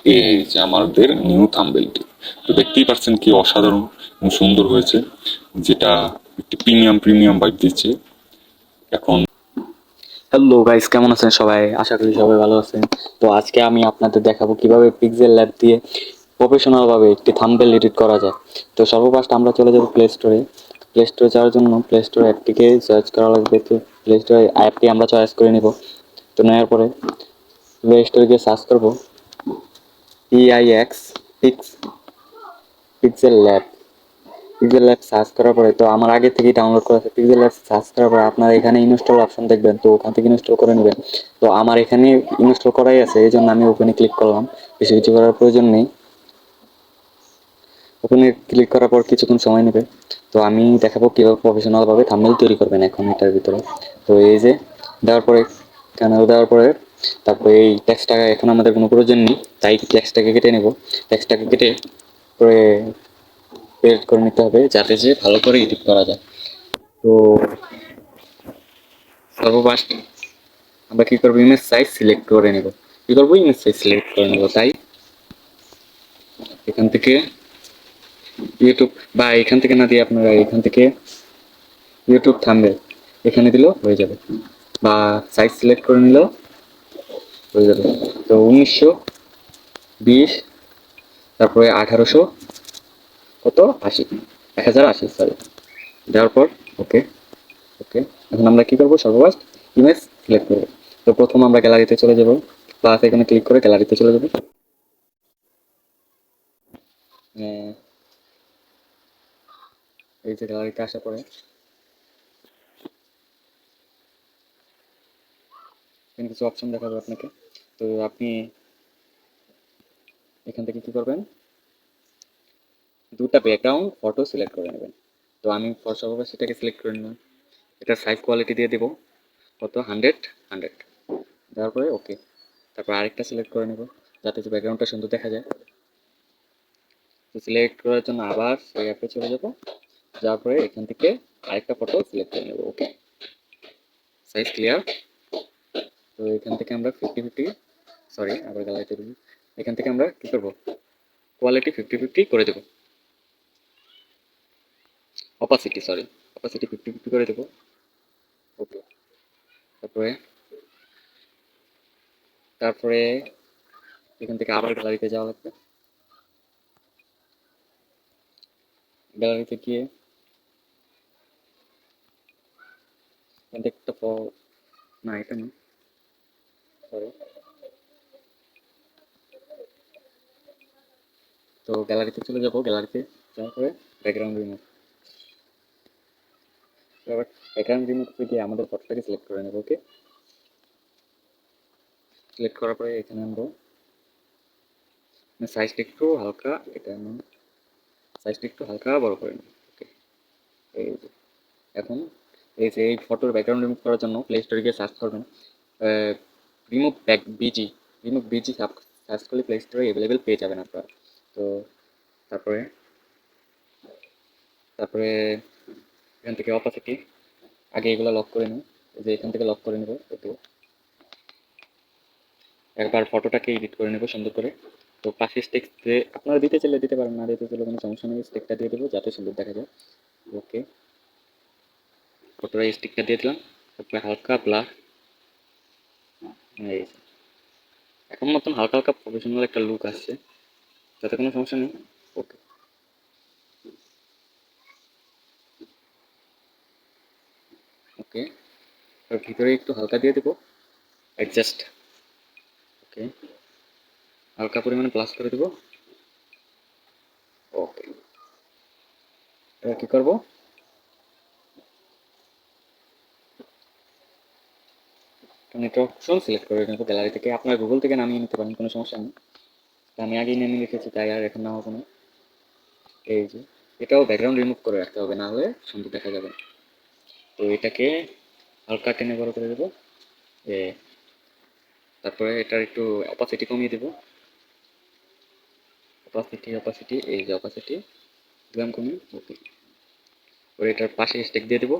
এই যে আমাদের নিউ থাম্বনেলটি, তো দেখতেই পাচ্ছেন কি অসাধারণ এবং সুন্দর হয়েছে, যেটা একটি প্রিমিয়াম ভাইব দিচ্ছে। এখন হ্যালো গাইস, কেমন আছেন সবাই? আশা করি সবাই ভালো আছেন। তো আজকে আমি আপনাদের দেখাবো কিভাবে পিক্সেল ল্যাব দিয়ে প্রফেশনাল ভাবে একটি থাম্বনেল এডিট করা যায়। তো সর্বফার্স্ট আমরা চলে যাব প্লে স্টোরে। প্লে স্টোরে যাওয়ার জন্য প্লে স্টোর অ্যাপটিকে সার্চ করা লাগবে। তো প্লে স্টোরে অ্যাপটি আমরা চয়েস করে নিব। তো নেওয়ার পরে প্লে স্টোরে গিয়ে সার্চ করবো পিআইএক্স pix pixel lab. Pixel lab search করার পরে, তো আমার আগে থেকেই ডাউনলোড করা আছে। পিক্সেল ল্যাব সার্চ করার পরে আপনারা এখানে ইনস্টল অপশন দেখবেন, তো ওখান থেকে ইনস্টল করে নেবেন। তো আমার এখানে ইনস্টল করাই আছে, এই জন্য আমি ওখানে ক্লিক করলাম। বেশি কিছু করার প্রয়োজন নেই। ওখানে ক্লিক করার পর কিছুক্ষণ সময় নেবে। তো আমি দেখাবো কীভাবে প্রফেশনালভাবে থাম্বনেল তৈরি করবেন এখন এটার ভিতরে। তো এই যে দেওয়ার পরে, ক্যামেরা দেওয়ার পরে তারপরে এই টেক্সটটা এখন আমাদের কোনো প্রয়োজন নেই, তাই টেক্সটটাকে কেটে নেব। টেক্সটটাকে কেটে পরে বের করে নিতে হবে, যাতে যে ভালো করে এডিট করা যায়। তো সর্বফার্স্ট আমরা কি করবো, ইমেজ সাইজ সিলেক্ট করে নেব। কি করবো, ইমেজ সাইজ সিলেক্ট করে নেব। তাই এখান থেকে ইউটিউব, বা এখান থেকে না দিয়ে আপনারা এখান থেকে ইউটিউব থাম্বনেল এখানে দিলেও হয়ে যাবে, বা সাইজ সিলেক্ট করে নিলেও হয়ে যাবে। তো 1920, তারপরে 1800 কত 80, 1080, সরি, দেওয়ার পর ওকে। ওকে, এখন আমরা কি করবো, সর্বফার্স্ট ইমেজ সিলেক্ট করবো। তো প্রথম আমরা গ্যালারিতে চলে যাব, প্লাস এখানে ক্লিক করে গ্যালারিতে চলে যাবো। এই যে গ্যালারিতে আসার পরে এখানে কিছু অপশন দেখাবে আপনাকে। তো আপনি এখান থেকে কি করবেন, দুটা ব্যাকগ্রাউন্ড ফটো সিলেক্ট করে নেবেন। তো আমি সর্বপ্রথম সেটাকে সিলেক্ট করে নিলাম। এটার সাইজ কোয়ালিটি দিয়ে দেবো কত, 100 দেওয়ার পরে ওকে। তারপর আরেকটা সিলেক্ট করে নেব, যাতে যে ব্যাকগ্রাউন্ডটা সুন্দর দেখা যায়। তো সিলেক্ট করার জন্য আবার সেই অ্যাপে চলে যাব, যাওয়ার পরে এখান থেকে আরেকটা ফটো সিলেক্ট করে নেব। ওকে, সাইজ ক্লিয়ার। তো এখান থেকে আমরা 50-50, সরি আবার গ্যালারিতে দেবো। এখান থেকে আমরা কী করবো, কোয়ালিটি 50-50 করে দেবো। অপাসিটি, সরি, অপাসিটি 50-50 করে দেবো। ওকে, তারপরে তারপরে এখান থেকে আবার গ্যালারিতে যাওয়া লাগবে। গ্যালারিতে গিয়ে এখান থেকে একটা না এটা না, সরি। তো গ্যালারিতে চলে যাব, গ্যালারিতে যাওয়ার পরে ব্যাকগ্রাউন্ড রিমুভ। এবার ব্যাকগ্রাউন্ড রিমুভ থেকে আমাদের ফটোটাকে সিলেক্ট করে নেব। ওকে, সিলেক্ট করার পরে এখানে আমরা সাইজটা একটু হালকা, এটা সাইজটা একটু হালকা বড় করে নেব। ওকে, এই যে এখন এই যে এই ফটোর ব্যাকগ্রাউন্ড রিমুভ করার জন্য প্লে স্টোরে গিয়ে সার্চ করবেন remove back busy, remove busy search করলে প্লে স্টোরে অ্যাভেলেবেল পেয়ে যাবেন আপনারা। তো তারপরে তারপরে এখান থেকে অপাসিটি, আগে এগুলো লক করে নিই, যে এখান থেকে লক করে নেব। ওকে, একবার ফটোটাকে এডিট করে নেব সুন্দর করে। তো পাশে স্টেক আপনারা দিতে চাইলে দিতে পারেন, না দিতে চাইলে কোনো সমস্যা নেই, স্টেকটা দিয়ে দেবো যাতে সুন্দর দেখা যায়। ওকে, ফটোটা স্টিকটা দিয়ে দিলাম, তারপরে হালকা ব্লার, এই এখন মতন হালকা হালকা প্রফেশনাল একটা লুক আসছে, তাতে কোনো সমস্যা নেই। ওকে, ওকে, আর ভিতরে একটু হালকা দিয়ে দেবো অ্যাডজাস্ট। ওকে, হালকা পরিমাণে প্লাস করে দেবো। ওকে, এবার কী করবো, নেটওয়ার্ক অপশন সিলেক্ট করে নেবো গ্যালারি থেকে। আপনার গুগল থেকে নামিয়ে নিতে পারেন, কোনো সমস্যা নেই। আমি আগেই নামিয়ে রেখেছি, তাই আর এখন নামাবো না। এই যে এটাও ব্যাকগ্রাউন্ড রিমুভ করে রাখতে হবে, না হলে সুন্দর দেখা যাবে। তো এটাকে হালকা টেনে বড় করে দেবো। তারপরে এটার একটু অপাসিটি কমিয়ে দেবো। অপাসিটি, এই যে অপাসিটি দিলাম কমিয়ে। ওকে, ওর এটার পাশে স্টেক দিয়ে দেবো।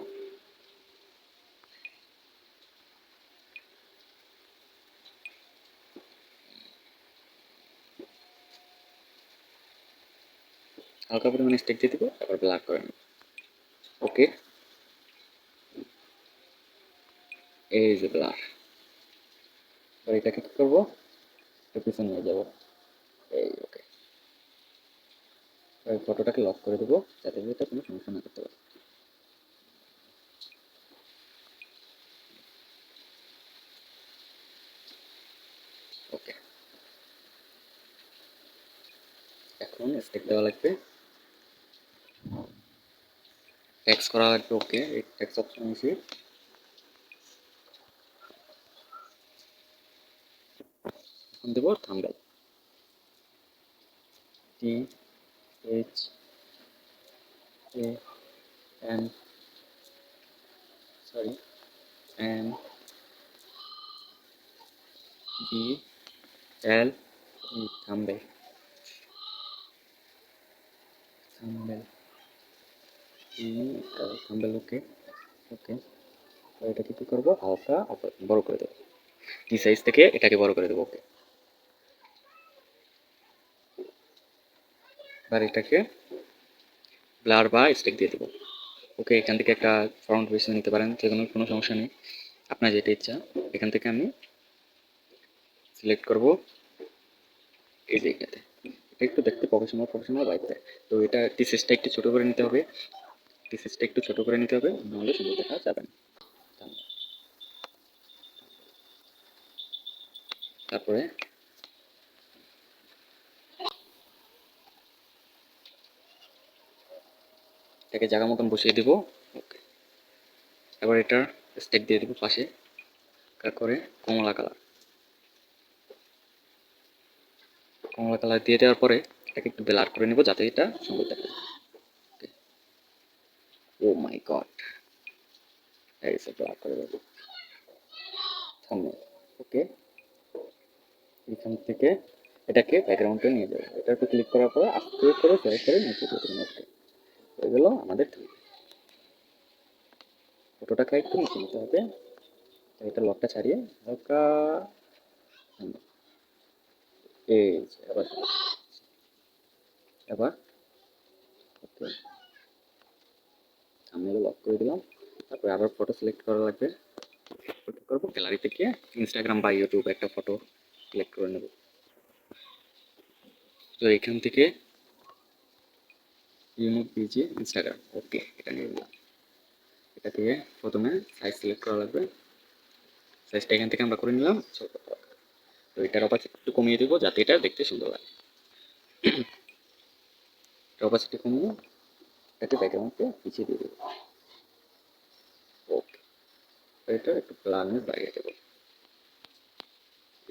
হালকা পরিমাণে স্টিক দিয়ে দিব, তারপর ব্লার করে নেব। ওকে, এই যে ব্লার। এবার এটাকে কী করবো, একটু পিছনে নিয়ে যাবো। এই ওকে, এবার ফটোটাকে লক করে দেবো যাতে এটা কোনো সমস্যা না করতে পারে। ওকে, এখন স্টিক দেওয়া লাগবে, টেক্সট করা লাগবে। ওকে, এই টেক্সট অপশন এসে এখন দেবো thumbnail. THAN, sorry, NBL, thumbnail, thumbnail, thumbnail. Okay, okay, এটাকে কী করবো, হালকা বড় করে দেবো, টি সাইজ থেকে এটাকে বড় করে দেবো। ওকে, এবার এটাকে ব্লার বা স্টিক দিয়ে দেবো। ওকে, এখান থেকে একটা ফ্রন্ট বেছে নিতে পারেন, সেজন্য কোনো সমস্যা নেই, আপনার যেটা ইচ্ছা। এখান থেকে আমি সিলেক্ট করব এই যে এটাতে, এটা একটু দেখতে প্রফেশনাল প্রফেশনাল বাইক দেয়। তো এটা টি সাইজটা একটু ছোটো করে নিতে হবে, টি সাইজটা একটু ছোটো করে নিতে হবে, নাহলে সুন্দর দেখা যাবে না। তারপরে এটাকে জায়গা মতন বসিয়ে দেবো। ওকে, এবার এটার স্টেক দিয়ে দেবো পাশে, করে কমলা কালার, কমলা কালার দিয়ে দেওয়ার পরে এটাকে একটু ব্লার করে নেবো যাতে এটা সুন্দর দেখা যায়। ওকে, ও মাই গড, এই সে ব্লার করে দেবো থাম্বনেল। ওকে, এখান থেকে এটাকে ব্যাকগ্রাউন্ডে নিয়ে যাবো, এটার উপর ক্লিক করার পরে আস্তে করে জয় করে নিচে দিয়ে দেবেন। ওকে, এগুলো আমাদের ফটোটাকে একটু নিচে নিতে হবে, এটা লকটা ছাড়িয়ে হালকা, এই যে এবার, এবার ওকে, থাম্বনেল লক করে দিলাম। তারপরে আবার ফটো সিলেক্ট করা লাগবে, কী করবো, গ্যালারি থেকে ইনস্টাগ্রাম বা ইউটিউব একটা ফটো সিলেক্ট করে নেব। তো এখান থেকে ইউনিক পেজে ইনস্টাগ্রাম, ওকে, এটা নিয়ে নিলাম। এটা দিয়ে প্রথমে সাইজ সিলেক্ট করা লাগবে, সাইজটা এখান থেকে আমরা করে নিলাম ছোট। তো এটার অপাসিটি একটু কমিয়ে দেবো যাতে এটা দেখতে সুন্দর লাগে। অপাসিটি কমিয়ে এটাকে ব্যাকগ্রাউন্ডকে পিছিয়ে দিয়ে দেবো। ওকে, এটা একটু ব্লারনেস বাড়িয়ে দেবো,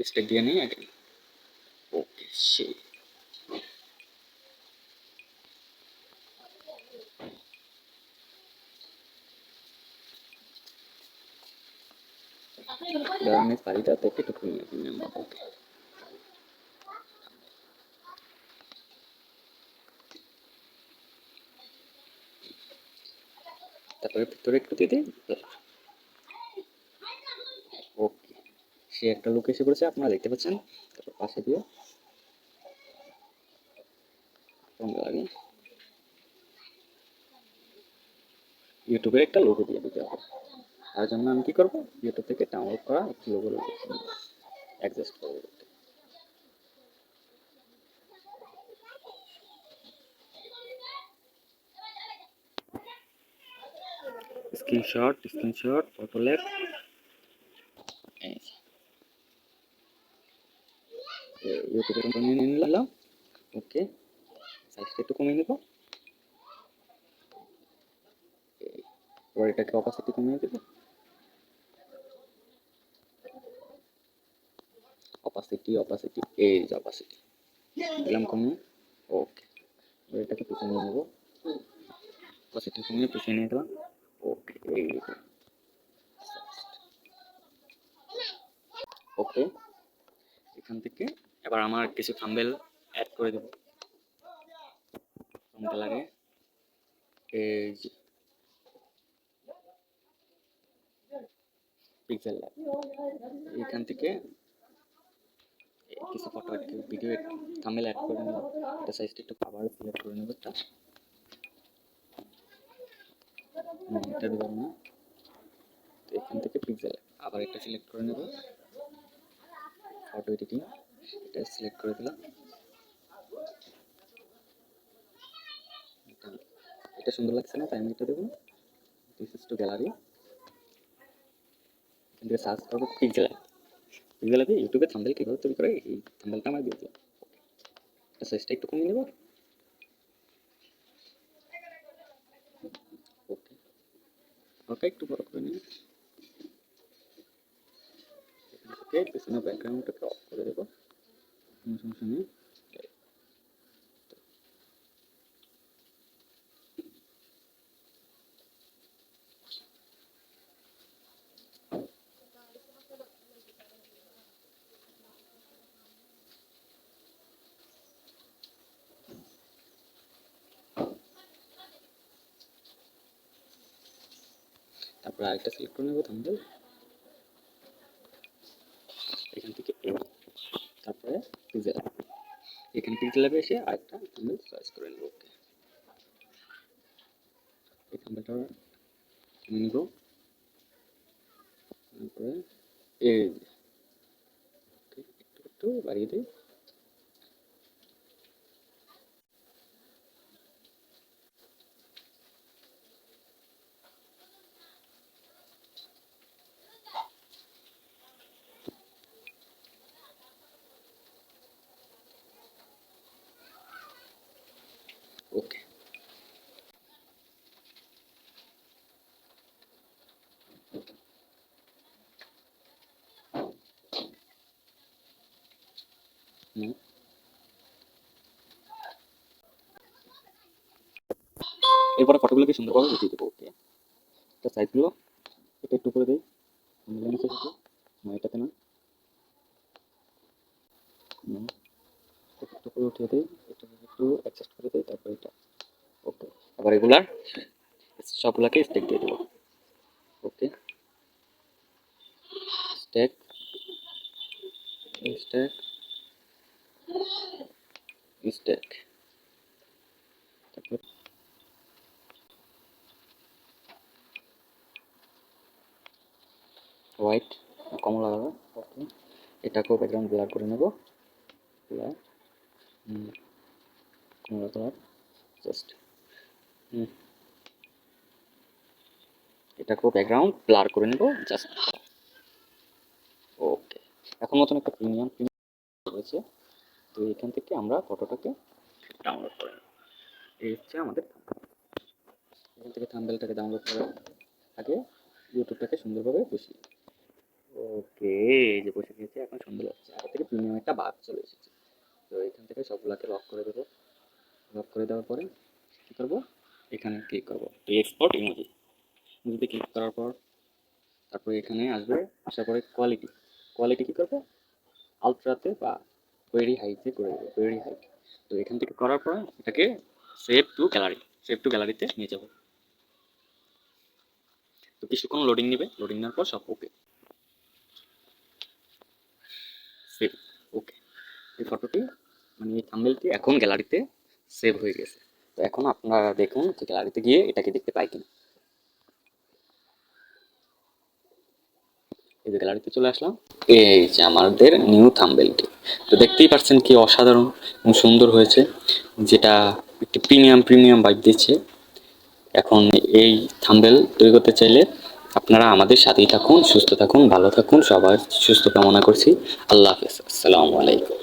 স্টেক দিয়ে নিই আগে। ওকে, সেই ব্লারনেস বাড়িটা থেকে একটু কমিয়ে কমিয়ে আমরা। ওকে, তারপরে ভিতরে একটু দিয়ে দিই। ওকে, সে একটা লুক এসে পড়েছে, আপনারা দেখতে পাচ্ছেন। তারপর পাশে দিয়ে লাগে ইউটিউবের একটা লোগো দিয়ে দিতে হবে। তার জন্য আমি কি করবো, ইউটিউব থেকে ডাউনলোড করা একটি লোগো অ্যাডজাস্ট করে দেবো। স্ক্রিনশট ফটো লেখ, ইউটিউবে নিয়ে নিলাম। ওকে, সাইজটা একটু কমিয়ে নেব, এবার এটাকে অপাসিটি কমিয়ে দেবো, অপাসিটি, এই যে অপাসিটি দিলাম কমিয়ে। ওকে, এবার এটাকে পিছিয়ে নিয়ে নেবো, অপাসিটি কমিয়ে পিছিয়ে নিয়ে দিলাম। ওকে, এই ওকে, এখান থেকে এবার আমার কিছু থাম্বনেল অ্যাড করে দেবো। থাম্বনেল লাগে এই যে পিক্সেল ল্যাব, এখান থেকে কিছু ফটো ভিডিও থাম্বনেল অ্যাড করে নেব। এটা সাইজটা একটু আবার সিলেক্ট করে নেব, এটা দেবো না। তো এখান থেকে পিক্সেল আবার একটা সিলেক্ট করে নেব, ফটো এডিটিং, এটা সিলেক্ট করে দিলাম। এটা সুন্দর লাগছে না, তাই আমি এটা দেবো। দিস ইজ টু গ্যালারি, এখান থেকে সার্চ করবো পিক্সেল। পিক্সেল দিয়ে ইউটিউবে থাম্বনেল কীভাবে তৈরি করে এই থাম্বনেলটা আমার দিয়ে দিলাম। এটা সাইজটা একটু কমিয়ে নেব। ওকে, ওকে একটু বড় করে নিন। ওকে, পিছনে ব্যাকগ্রাউন্ডটাকে অফ করে দেবো, কোনো সমস্যা নেই। তারপরে আরেকটা সিলেক্ট করে নেব থাম্বনেল, এখান থেকে এই, তারপরে পিক্সেল, এখানে পিক্সেল ল্যাবে এসে আরেকটা থাম্বনেল চয়েস করে নেব। ওকে, এই থাম্বনেলটা নিব, তারপরে এই একটু একটু বাড়িয়ে দিই। ওকে, এরপরে ফটোগুলোকে সুন্দরভাবে উঠিয়ে দেবো। ওকে, এটা সাইজগুলো এটা একটু করে দিই, নিচে থেকে না, এটাতে না, একটু করে উঠিয়ে দিই, এটাকে একটু অ্যাডজাস্ট করে দিই, তারপর এটা। ওকে, আবার এগুলার সবগুলাকে স্টেক দিয়ে দেবো। ওকে, স্টেক, স্টেক, স্টেক, তারপর হোয়াইট, কমলা কালার। ওকে, এটাকেও ব্যাকগ্রাউন্ড ব্লার করে নেব, ব্লার, কমলা কালার, জাস্ট এটাকেও ব্যাকগ্রাউন্ড ব্লার করে নেব জাস্ট। ওকে, এখন মতন একটা প্রিমিয়াম রয়েছে। তো এখান থেকে আমরা ফটোটাকে ডাউনলোড করে নেব। এই হচ্ছে আমাদের, এখান থেকে থাম্বনেলটাকে ডাউনলোড করার আগে ইউটিউবটাকে সুন্দরভাবে বসিয়ে। ওকে, এই যে বসে গেছে, এখন সুন্দর লাগছে, আগে থেকে প্রিমিয়াম একটা বাগ চলে এসেছে। তো এখান থেকে সবগুলাকে লক করে দেবো। লক করে দেওয়ার পরে কী করবো, এখানে ক্লিক করবো এক্সপোর্ট ইমোজি, ইমোজিতে ক্লিক করার পর তারপরে এখানে আসবে, আসার পরে কোয়ালিটি, কোয়ালিটি কী করবো আলট্রাতে বা ভেরি হাইতে করে দেবো, ভেরি হাই। তো এখান থেকে করার পর এটাকে save two gallery, save two গ্যালারিতে নিয়ে যাবো। তো কিছুক্ষণ লোডিং নেবে, লোডিং নেওয়ার পর সব ওকে, সেভ। ওকে, এই ফটোটি মানে এই থাম্বনেলটি এখন গ্যালারিতে সেভ হয়ে গেছে। তো এখন আপনারা দেখুন যে গ্যালারিতে গিয়ে এটাকে দেখতে পাই কিনা। এই যে গ্যালারিতে চলে আসলাম, এই যে আমাদের নিউ থাম্বনেলটি। তো দেখতেই পাচ্ছেন কি অসাধারণ এবং সুন্দর হয়েছে, যেটা একটি প্রিমিয়াম ভাইব দিচ্ছে। এখন এই থাম্বনেল তৈরি করতে চাইলে আপনারা আমাদের সাথেই থাকুন, সুস্থ থাকুন, ভালো থাকুন, সবার সুস্থ কামনা করছি। আল্লাহ হাফেজ, আসসালামু আলাইকুম।